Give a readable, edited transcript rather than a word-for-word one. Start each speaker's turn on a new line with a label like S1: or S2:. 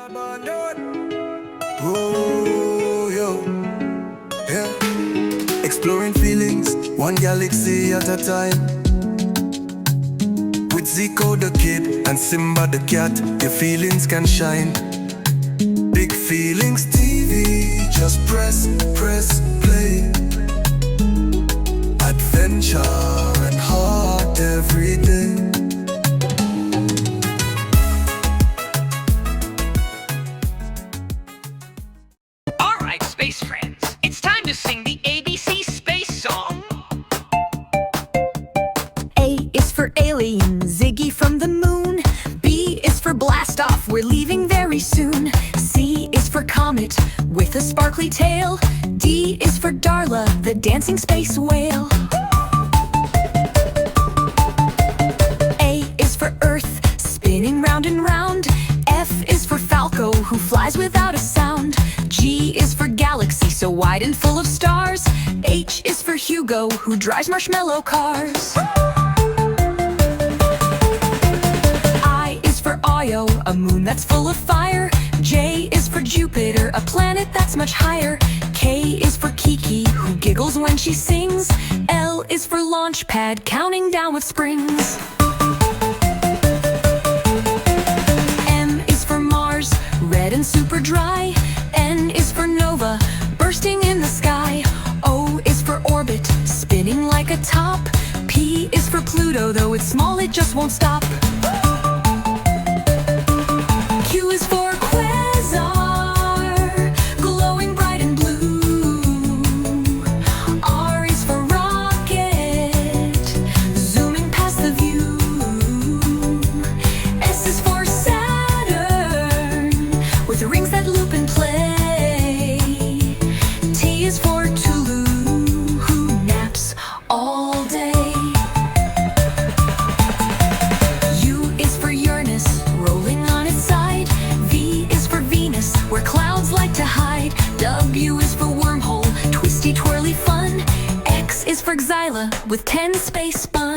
S1: Oh, yo, yeah. Exploring feelings, one galaxy at a time. With Ziko the Kid and Simba the cat, your feelings can shine. Big Feelings TV, just press play. Adventure and heart every day.
S2: Alright, space friends, it's time to sing the ABC space song.
S3: A is for alien, Ziggy from the moon. B is for blast off, we're leaving very soon. C is for comet, with a sparkly tail. D is for Darla, the dancing space whale. A is for Earth, spinning round and round. F is for Falco, who flies without a sound. G is for galaxy, so wide and full of stars. H is for Hugo, who drives marshmallow cars. I is for Io, a moon that's full of fire. J is for Jupiter, a planet that's much higher. K is for Kiki, who giggles when she sings. L is for Launchpad, counting down with springs. M is for Mars, red and super dry. N is for Nova, bursting in the sky. O is for Orbit, spinning like a top. P is for Pluto, though it's small, it just won't stop. Q is for Quasar, glowing bright and blue. R is for Rocket, zooming past the view. S is for Saturn, with rings that loop and play. T is for Tulu, who naps all day. U is for Uranus, rolling on its side. V is for Venus, where clouds like to hide. W is for Wormhole, twisty twirly fun. X is for Xyla, with 10 space spun.